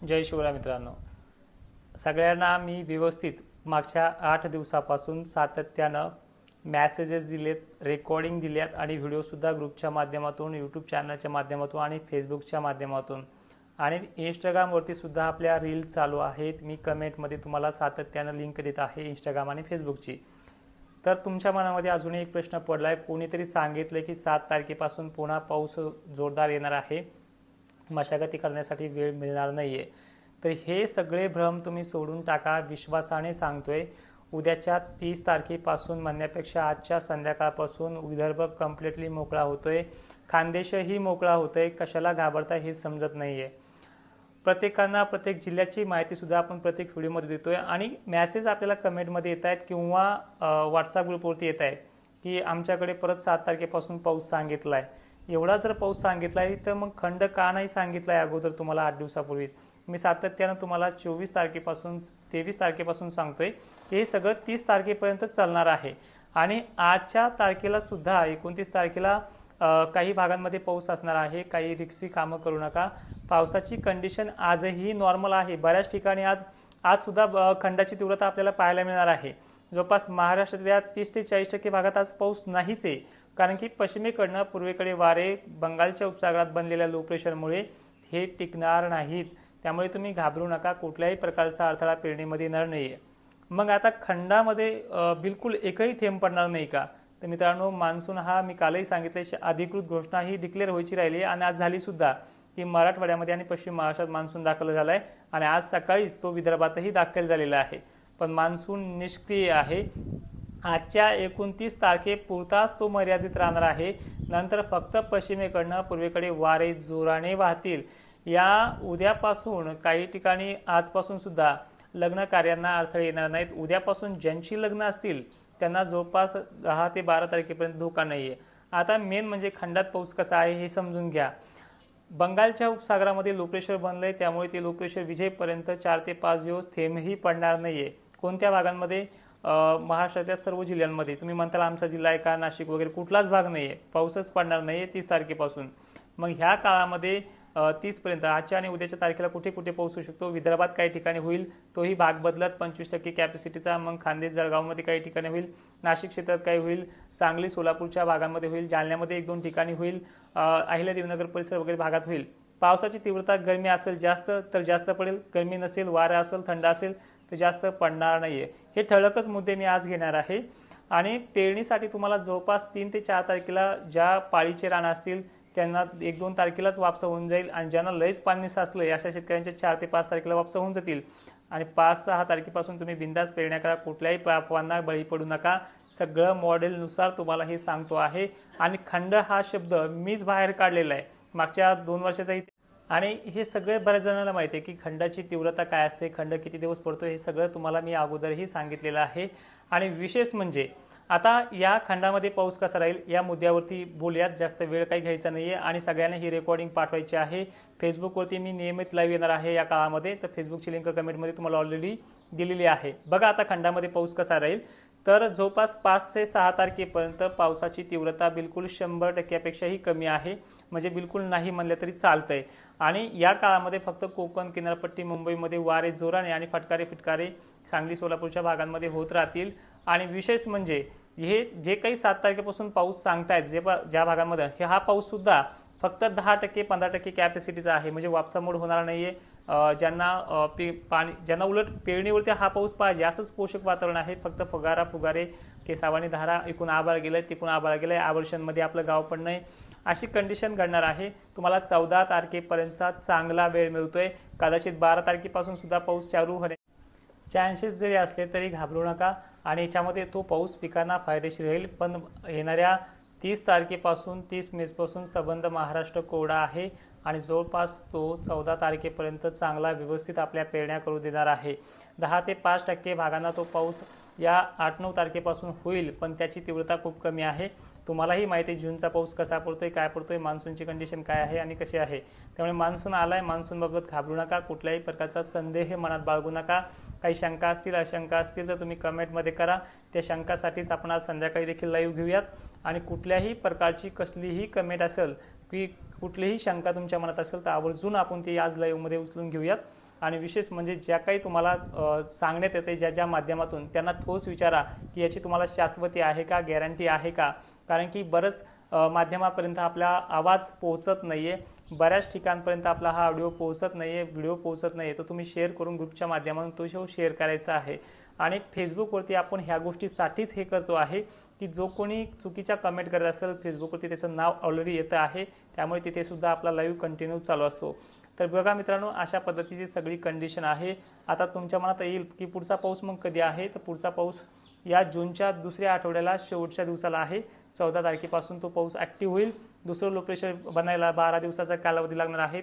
जय शिवराय मित्रांनो. सगळ्यांना मी व्यवस्थित मागच्या 8 दिवसापासून सातत्यानं मेसेजेस दिलेत, रेकॉर्डिंग दिल्यात आणि व्हिडिओसुद्धा ग्रुपच्या माध्यमातून, यूट्यूब चॅनलच्या माध्यमातून आणि फेसबुकच्या माध्यमातून आणि इंस्टाग्रामवरती सुद्धा आपल्या रील चालू आहेत. मी कमेंटमध्ये तुम्हाला सातत्यानं लिंक देत आहे इंस्टाग्राम आणि फेसबुकची. तर तुमच्या मनामध्ये अजूनही एक प्रश्न पडला आहे. कोणीतरी सांगितलं की 7 तारखेपासून पुन्हा पाऊस जोरदार येणार आहे, मशागती करण्यासाठी वेळ मिळणार नाही आहे. तर हे सगळे भ्रम तुम्ही सोडून टाका. विश्वासाने सांगतोय, उद्याच्या 30 तारखेपासून म्हणण्यापेक्षा आजच्या संध्याकाळपासून विदर्भ कम्प्लिटली मोकळा होतोय, खानदेशही मोकळा होतोय. कशाला घाबरता हे समजत नाही आहे. प्रत्येकांना प्रत्येक जिल्ह्याची माहितीसुद्धा आपण प्रत्येक व्हिडिओमध्ये देतोय आणि मेसेज आपल्याला कमेंटमध्ये येत आहेत किंवा व्हॉट्सअप ग्रुपवरती येत आहेत की आमच्याकडे परत 7 तारखेपासून पाऊस सांगितला आहे. एवढा जर पाऊस सांगितला आहे तर मग खंड का नाही सांगितला आहे अगोदर तुम्हाला 8 दिवसापूर्वीच? मी सातत्यानं तुम्हाला 24 तारखेपासून 23 तारखेपासून सांगतोय की हे सगळं 30 तारखेपर्यंत चालणार आहे. आणि आजच्या तारखेला सुद्धा 29 तारखेला काही भागांमध्ये पाऊस असणार आहे. काही रिक्सी कामं करू नका. पावसाची कंडिशन आजही नॉर्मल आहे. बऱ्याच ठिकाणी आज सुद्धा खंडाची तीव्रता आपल्याला पाहायला मिळणार आहे. जवळपास महाराष्ट्रातल्या 30 ते 40% भागात आज पाऊस नाहीच आहे. कारण की पश्चिमेकडनं पूर्वेकडे वारे बंगालच्या उपसागरात बनलेल्या लो प्रेशरमुळे हे टिकणार नाहीत. त्यामुळे तुम्ही घाबरू नका. कुठल्याही प्रकारचा अडथळा पेरणीमध्ये येणार नाही आहे. मग आता खंडामध्ये बिलकुल एकही थेंब पडणार नाही का? तर मित्रांनो, मान्सून हा मी कालही सांगितले अधिकृत घोषणा ही डिक्लेअर व्हायची राहिली आणि आज झाली सुद्धा की मराठवाड्यामध्ये आणि पश्चिम महाराष्ट्रात मान्सून दाखल झाला आहे आणि आज सकाळीच तो विदर्भातही दाखल झालेला आहे. पण मान्सून निष्क्रिय आहे. आजच्या 29 तारखेपुरताच तो मर्यादित राहणार आहे. नंतर फक्त पश्चिमेकडनं पूर्वेकडे वारे जोराने वाहतील. या उद्यापासून काही ठिकाणी आजपासून सुद्धा लग्न कार्यांना अडथळे येणार नाहीत. उद्यापासून ज्यांची लग्न असतील त्यांना जवळपास 10 ते 12 तारखेपर्यंत धोका नाही आहे. आता मेन म्हणजे खंडात पाऊस कसा आहे हे समजून घ्या. बंगालच्या उपसागरामध्ये लो प्रेशर बनलंय, त्यामुळे ते लो प्रेशर विजेपर्यंत 4 ते 5 दिवस थेंबही पडणार नाहीये. कोणत्या भागांमध्ये? महाराष्ट्रातल्या सर्व जिल्ह्यांमध्ये. तुम्ही म्हणताल आमचा जिल्हा आहे का, नाशिक वगैरे, कुठलाच भाग नाहीये. पाऊसच पडणार नाहीये 30 तारखेपासून. मग ह्या काळामध्ये 30 पर्यंत आजच्या आणि उद्याच्या तारखेला कुठे कुठे पाऊस होऊ शकतो? विदर्भात काही ठिकाणी होईल, तोही भाग बदलत 25% कॅपॅसिटीचा. मग खानदेश जळगावमध्ये काही ठिकाणी होईल, नाशिक क्षेत्रात काही होईल, सांगली सोलापूरच्या भागांमध्ये होईल, जालन्यामध्ये 1-2 ठिकाणी होईल, अहिल्यादेवीनगर परिसर वगैरे भागात होईल. पावसाची तीव्रता गरमी असेल जास्त तर जास्त पडेल, गरमी नसेल, वारा असेल, थंड असेल तर जास्त पडणार नाहीये. हे ठळकच मुद्दे मी आज घेणार आहे. आणि पेरणीसाठी तुम्हाला जवळपास 3 ते 4 तारखेला ज्या पाळीचे रान असतील त्यांना 1-2 तारखेलाच वापसा होऊन जाईल आणि ज्यांना लयच पाणी साचलंय अशा शेतकऱ्यांच्या 4 ते 5 तारखेला वापसा होऊन जातील. आणि 5-6 तारखेपासून तुम्ही बिंदास पेरण्या करा. कुठल्याही अफवांना बळी पडू नका. सगळं मॉडेलनुसार तुम्हाला हे सांगतो आहे. आणि खंड हा शब्द मीच बाहेर काढलेला आहे मागच्या 2 वर्षाचा. आणि हे सगळे बऱ्याच जणांना माहिती आहे की खंडाची तीव्रता काय असते, खंड किती दिवस पडतो, हे सगळं तुम्हाला मी अगोदरही सांगितलेलं आहे. आणि विशेष म्हणजे आता या खंडामध्ये पाऊस कसा राहील या मुद्द्यावरती बोलूयात. जास्त वेळ काही घ्यायचा नाहीये आणि सगळ्यांना ही रेकॉर्डिंग पाठवायची आहे. फेसबुकवरती मी नियमित लाईव्ह येणार आहे या काळामध्ये. तर फेसबुकची लिंक कमेंटमध्ये तुम्हाला ऑलरेडी दिलेली आहे. बघा आता खंडामध्ये पाऊस कसा राहील. तर जवळपास 5 ते 6 तारखेपर्यंत पावसाची तीव्रता बिलकुल 100%पेक्षाही कमी आहे. म्हणजे बिलकुल नाही म्हणलं तरी चालतंय. आणि या काळामध्ये फक्त कोकण किनारपट्टी, मुंबईमध्ये वारे जोराने आणि फटकारे फिटकारे सांगली सोलापूरच्या भागांमध्ये होत राहतील. आणि विशेष म्हणजे हे जे काही 7 तारखेपासून पाऊस सांगतायत ज्या भागांमध्ये, हा पाऊस सुद्धा फक्त 10% 15% कॅपॅसिटीचा आहे. म्हणजे वापसा मोड होणार नाहीये. ज्यांना उलट पेरणीवरती हा पाऊस पाहिजे असंच पोषक वातावरण आहे. फक्त फुगारा फुगारे, केसावानी धारा, इकून आबाळ गेलंय तिकून आबाळ गेलंय, आवर्षणमध्ये आपलं गाव पण नाही, अशी कंडिशन घडणार आहे. तुम्हाला 14 तारखेपर्यंतचा चांगला वेळ मिळतोय. कदाचित 12 तारखेपासून सुद्धा पाऊस चालू होणे चान्सेस जरी असले तरी घाबरू नका. आणि याच्यामध्ये तो पाऊस पिकांना फायदेशीर राहील. पण येणाऱ्या 30 तारखेपासून 30 मेपासून संबंध महाराष्ट्र कोरडा आहे आणि जवळपास तो 14 तारखेपर्यंत चांगला व्यवस्थित आपल्या पेरण्या करू देणार आहे. 10 ते 5% भागांना तो पाऊस या 8-9 तारखेपासून होईल, पण त्याची तीव्रता खूप कमी आहे. तुम्हालाही माहिती आहे जूनचा पाऊस कसा पडतोय, काय पडतोय, मान्सूनची कंडिशन काय आहे आणि कशी आहे. त्यामुळे मान्सून आलाय, मान्सूनबाबत घाबरू नका. कुठल्याही प्रकारचा संदेह मनात बाळगू नका. काही शंका असतील, अशंका असतील तर तुम्ही कमेंटमध्ये करा. त्या शंकासाठीच आपण आज संध्याकाळी देखील लाईव्ह घेऊयात. आणि कुठल्याही प्रकारची कसलीही कमेंट असेल की कुठलीही शंका तुमच्या मनात असेल तर आवर्जून आपण ती आज लाईव्हमध्ये उचलून घेऊयात. आणि विशेष म्हणजे ज्या काही तुम्हाला सांगण्यात येते ज्या ज्या माध्यमातून त्यांना ठोस विचारा की याची तुम्हाला शाश्वती आहे का, गॅरंटी आहे का. कारण की बरंच माध्यमापर्यंत आपला आवाज पोहोचत नाहीये, बऱ्याच ठिकाणपर्यंत आपला हा ऑडिओ पोहोचत नाहीये, व्हिडिओ पोहोचत नाहीये. तर तुम्ही शेअर करून ग्रुपच्या माध्यमातून तो शो शेअर करायचा आहे. आणि फेसबुकवरती आपण ह्या गोष्टीसाठीच हे करतो आहे की जो कोणी चुकीच्या कमेंट करत असेल फेसबुकवरती त्याचं नाव ऑलरेडी येतं आहे, त्यामुळे तिथे सुद्धा आपला लाईव्ह कंटिन्यू चालू असतो. तर बघा मित्रांनो, अशा पद्धतीची सगळी कंडिशन आहे. आता तुमच्या मनात येईल की पुढचा पाऊस मग कधी आहे. तर पुढचा पाऊस या जूनच्या दुसऱ्या आठवड्याला शेवटच्या दिवसाला आहे. 14 तारखेपासून तो पाऊस ॲक्टिव्ह होईल. दुसरं लो प्रेशर बनायला 12 दिवसाचा कालावधी लागणार आहे.